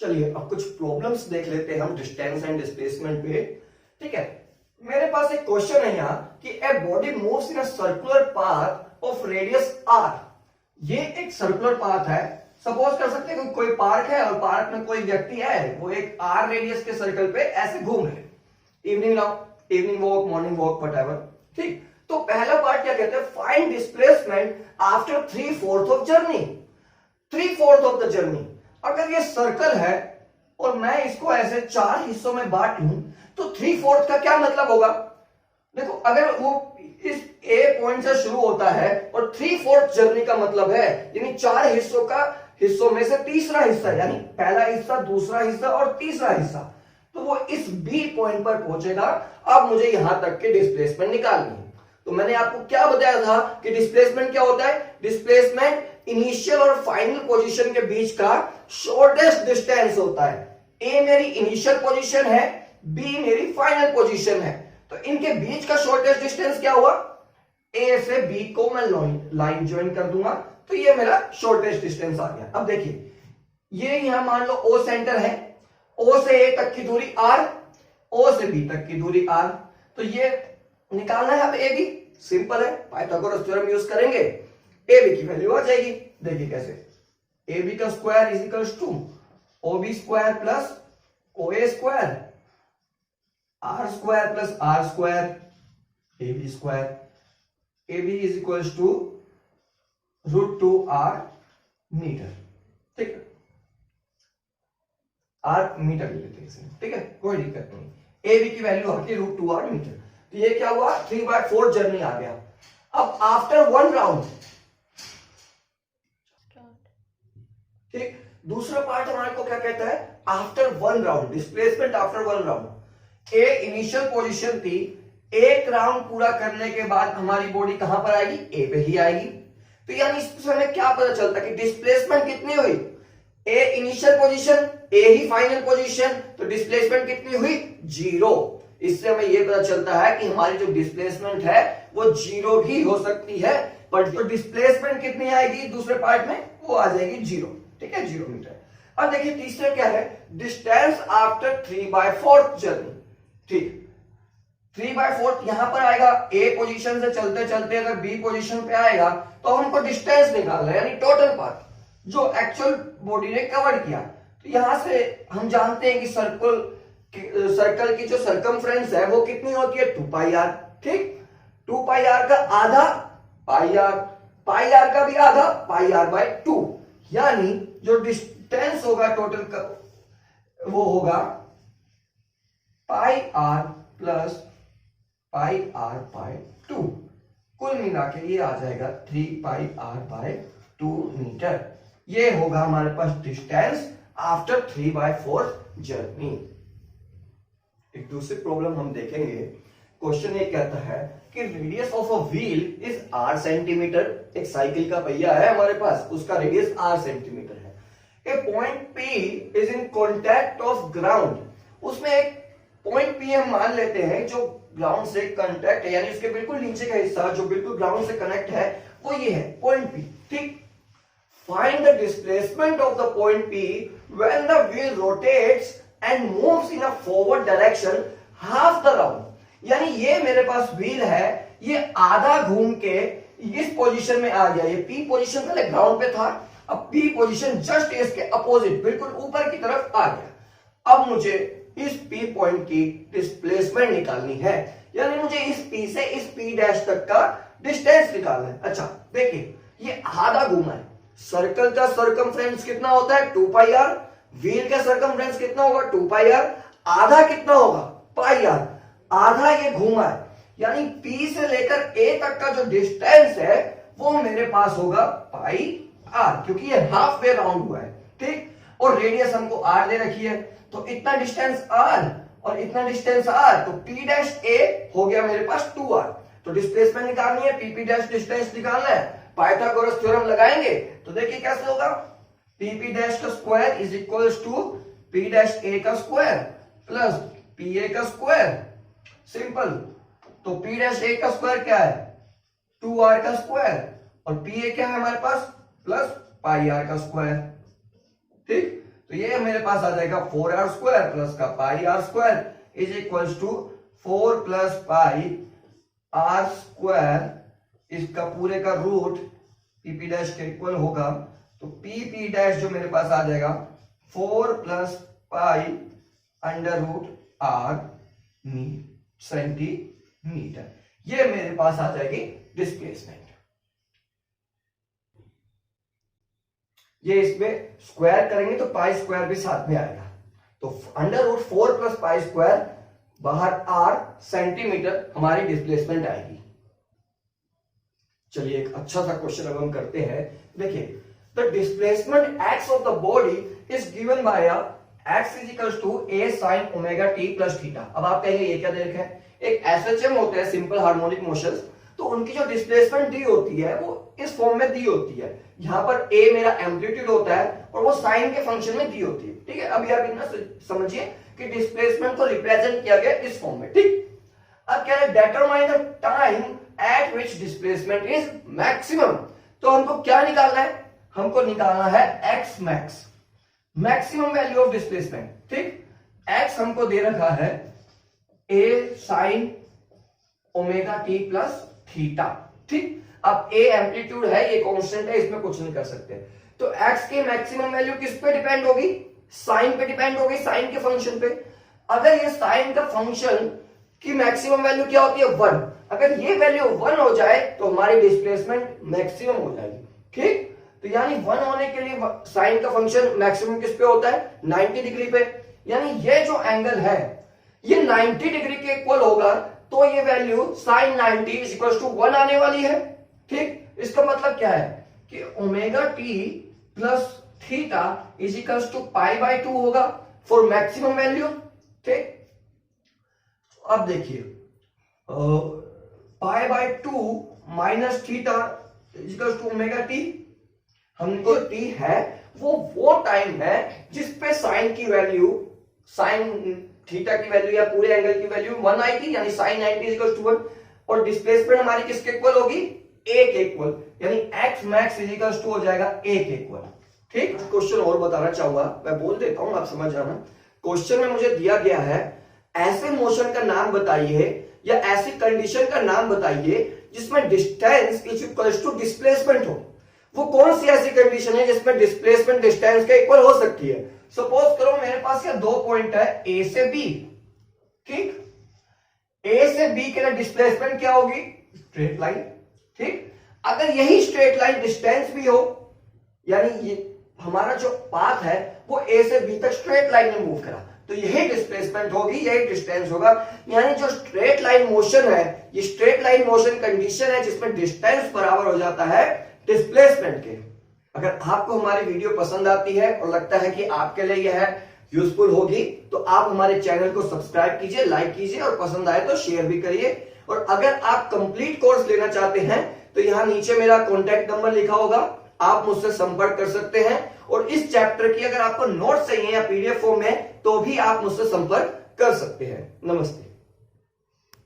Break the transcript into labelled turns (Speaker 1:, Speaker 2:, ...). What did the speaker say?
Speaker 1: चलिए अब कुछ प्रॉब्लम्स देख लेते हैं हम डिस्टेंस एंड डिस्प्लेसमेंट पे। ठीक है, मेरे पास एक क्वेश्चन है यहाँ कि a body moves in a circular path of radius R. ये एक सर्कुलर पाथ है। सपोज कर सकते हैं कोई पार्क है और पार्क में कोई व्यक्ति है, वो एक आर रेडियस के सर्कल पे ऐसे घूम रहे, evening walk, morning walk, whatever. ठीक, तो पहला पार्ट क्या कहते हैं, find displacement after 3/4 of journey. 3/4 of the journey. अगर ये सर्कल है और मैं इसको ऐसे 4 हिस्सों में बांट लूं तो 3/4 का क्या मतलब होगा। देखो, अगर वो इस ए पॉइंट से शुरू होता है और 3/4 जर्नी का मतलब है यानी 4 हिस्सों में से तीसरा हिस्सा, यानी पहला हिस्सा, दूसरा हिस्सा और तीसरा हिस्सा, तो वो इस बी पॉइंट पर पहुंचेगा। अब मुझे यहां तक के डिस्प्लेसमेंट निकालनी है। तो मैंने आपको क्या बताया था कि डिस्प्लेसमेंट क्या होता है। डिस्प्लेसमेंट इनिशियल और फाइनल पोजीशन के बीच का शॉर्टेस्ट डिस्टेंस होता है। ए मेरी इनिशियल पोजीशन है, बी मेरी फाइनल पोजीशन है, तो इनके बीच का शॉर्टेस्ट डिस्टेंस क्या हुआ, ए से बी को मैं लाइन ज्वाइन कर दूंगा तो ये मेरा शॉर्टेस्ट डिस्टेंस आ गया। अब देखिए, ये यहां मान लो ओ सेंटर है, ओ से ए तक की दूरी आर, ओ से बी तक की दूरी आर, तो ये निकालना है। अब ए बी सिंपल है, पाइथागोरस थ्योरम यूज करेंगे, ए बी की वैल्यू आ जाएगी। देखिए कैसे, ए बी का square is equal to O B square plus O A square, R square plus R square, A B square. A B is equal to √2 R metre. ठीक है, are metre ले लेते हैं, ठीक है, कोई दिक्कत नहीं। ए बी की वैल्यू आती है √2 आर मीटर। तो ये क्या हुआ, 3/4 जर्नी आ गया। अब आफ्टर 1 राउंड, ठीक, दूसरा पार्ट हमारे को क्या कहता है, after 1 round, displacement after 1 round. A initial position थी, एक राउंड पूरा करने के बाद हमारी बॉडी कहां पर आएगी, ए पे ही आएगी। तो यानी इससे हमें क्या पता चलता है कि डिस्प्लेसमेंट कितनी हुई, ए इनिशियल पोजीशन, ए ही फाइनल पोजीशन, तो डिस्प्लेसमेंट कितनी हुई, 0। इससे हमें यह पता चलता है कि हमारी जो डिस्प्लेसमेंट है वो 0 भी हो सकती है, बट जो डिस्प्लेसमेंट कितनी आएगी दूसरे पार्ट में, वो आ जाएगी 0। ठीक है, 0 मीटर। अब देखिए तीसरा क्या है, डिस्टेंस आफ्टर 3/4 जर्नी। ठीक, 3/4 यहां पर आएगा, ए पोजीशन से चलते चलते अगर बी पोजीशन पे आएगा तो हमको डिस्टेंस निकालना है, यानी टोटल पाथ जो एक्चुअल बॉडी ने कवर किया। तो यहां से हम जानते हैं कि सर्कल की जो सरकमफ्रेंस है वो कितनी होती है, 2πr। ठीक, 2πr का आधा πr, πr का भी आधा πr/2, यानी जो डिस्टेंस होगा टोटल का वो होगा πr प्लस πr/2। कुल मिला के ये आ जाएगा 3πr/2 मीटर। ये होगा हमारे पास डिस्टेंस आफ्टर 3/4 जर्नी। एक दूसरी प्रॉब्लम हम देखेंगे। क्वेश्चन ये कहता है कि radius of a wheel is r centimetre. एक साइकिल का पहिया है हमारे पास, उसका रेडियस r सेंटीमीटर है। A point P is in contact of ground. उसमें एक पॉइंट P हम मान लेते हैं जो ग्राउंड से कनेक्ट है, यानी उसके बिल्कुल नीचे का हिस्सा जो बिल्कुल ग्राउंड से कनेक्ट है वो ये है पॉइंट P। ठीक, find the displacement of the point P when the wheel rotates and moves in a forward direction half the round. यानी ये मेरे पास व्हील है, ये आधा घूम के इस पोजीशन में आ गया। ये P पोजीशन पहले ग्राउंड पे था, अब P पोजीशन जस्ट इसके अपोजिट बिल्कुल ऊपर की तरफ आ गया। अब मुझे इस P पॉइंट की डिस्प्लेसमेंट निकालनी है, यानी मुझे इस P से इस P डैश तक का डिस्टेंस निकालना है। अच्छा देखिए, ये आधा घूमा है, सर्कल का सरकमफ्रेंस कितना होता है, 2πr, व्हील का सरकमफ्रेंस कितना होगा, 2πr, आधा कितना होगा, πr, आधा ये घूमा है, यानी P से लेकर A तक का जो डिस्टेंस है वो मेरे पास होगा πr, क्योंकि ये हाफ वे राउंड हुआ है। ठीक, और रेडियस हमको r दे रखी है, तो इतना डिस्टेंस r और इतना डिस्टेंस r, तो P डैश A हो गया मेरे पास 2r। तो डिस्प्लेसमेंट निकालनी है, PP डैश डिस्टेंस निकालना है, पाइथागोरस थ्योरम लगाएंगे तो देखिए कैसे होगा, PP डैश का square is equal to P dash A का स्क्वायर प्लस PA का स्क्वायर। सिंपल, तो P डैश A का स्क्वायर क्या है, 2r का स्क्वायर, और PA क्या है हमारे पास, प्लस πr का स्क्वायर। ठीक, तो ये मेरे पास आ जाएगा 4r² प्लस का pi r² is equals to 4 plus pi r², इसका पूरे का रूट pp डैश के इक्वल होगा। तो pp डैश जो मेरे पास आ जाएगा 4 plus pi under root r centimetre, ये मेरे पास आ जाएगी डिस्प्लेसमेंट। ये इसमें स्क्वायर करेंगे तो पाई स्क्वायर भी साथ में आएगा। तो under root 4 plus pi square, बाहर r सेंटीमीटर हमारी डिस्प्लेसमेंट आएगी। चलिए एक अच्छा सा क्वेश्चन अब हम करते हैं। देखिए, the displacement x of the body is given by x is equal to a sin omega t plus theta. अब आप कहेंगे ये क्या दे रखा है, एक SHM होते हैं सिंपल हार्मोनिक मोशंस, तो उनकी जो डिस्प्लेसमेंट दी होती है वो इस फॉर्म में दी होती है। यहां पर a मेरा एम्पलीट्यूड होता है और वो साइन के फंक्शन में दी होती है। ठीक है, अभी आप इतना समझिए कि डिस्प्लेसमेंट को रिप्रेजेंट किया गया इस फॉर्म में। ठीक, अब कह रहे हैं determine the time eight which displacement is maximum. तो हमको क्या निकालना है, हमको निकालना है x max, maximum value of displacement. ठीक, x हमको दे रखा है a sin omega t plus theta. ठीक, अब a एम्पलीट्यूड है, ये कांस्टेंट है, इसमें कुछ नहीं कर सकते। तो x की मैक्सिमम वैल्यू किस पे डिपेंड होगी, साइन पे डिपेंड होगी, साइन के फंक्शन पे। अगर ये साइन का फंक्शन की मैक्सिमम वैल्यू क्या होती है 1, अगर ये वैल्यू 1 हो जाए तो हमारी डिस्प्लेसमेंट मैक्सिमम हो जाएगी। ठीक, तो यानी 1 होने के लिए साइन का फंक्शन मैक्सिमम किस पे होता है 90 डिग्री पे, यानी ये जो एंगल है ये 90 डिग्री के इक्वल होगा, तो ये value sine 90 is equal to 1 आने वाली है। ठीक, इसका मतलब क्या है कि omega T plus theta is equal to pi by 2 होगा फॉर मैक्सिमम वैल्यू। ठीक, अब देखिए pi by 2 minus theta is equal to omega T, हमको टी है वो टाइम है जिस पे साइन की वैल्यू, साइन थीटा की वैल्यू या पूरे एंगल की वैल्यू 1 आएगी, यानी साइन 90 इज इक्वल टू 1, और डिस्प्लेसमेंट हमारी किसके इक्वल होगी a के इक्वल, यानी x max is equal to हो जाएगा a के इक्वल। ठीक, क्वेश्चन और बताना चाहूंगा, मैं बोल देता हूं, आप समझ जाना। क्वेश्चन में मुझे दिया गया है ऐसे मोशन का नाम बताइए या ऐसी कंडीशन का नाम बताइए जिसमें distance is equal to displacement हो। वो कौन सी ऐसी कंडीशन है जिसमें डिस्प्लेसमेंट डिस्टेंस के इक्वल हो सकती है। सपोज करो मेरे पास ये 2 पॉइंट है ए से बी। ठीक, ए से बी के लिए डिस्प्लेसमेंट क्या होगी, स्ट्रेट लाइन। ठीक, अगर यही स्ट्रेट लाइन डिस्टेंस भी हो, यानी ये हमारा जो पाथ है वो ए से बी तक स्ट्रेट लाइन में मूव करा, तो यही डिस्प्लेसमेंट होगी, यही डिस्टेंस होगा। यानी जो स्ट्रेट लाइन मोशन है, ये स्ट्रेट लाइन मोशन कंडीशन है जिसमें डिस्टेंस बराबर हो जाता है डिस्प्लेसमेंट के। अगर आपको हमारी वीडियो पसंद आती है और लगता है कि आपके लिए यह यूजफुल होगी, तो आप हमारे चैनल को सब्सक्राइब कीजिए, लाइक कीजिए, और पसंद आए तो शेयर भी करिए। और अगर आप कंप्लीट कोर्स लेना चाहते हैं तो यहां नीचे मेरा कॉन्टैक्ट नंबर लिखा होगा, आप मुझसे संपर्क कर सकते हैं। और इस चैप्टर की अगर आपको नोट्स चाहिए या पीडीएफ फॉर्म में, तो भी आप मुझसे संपर्क कर सकते हैं। नमस्ते।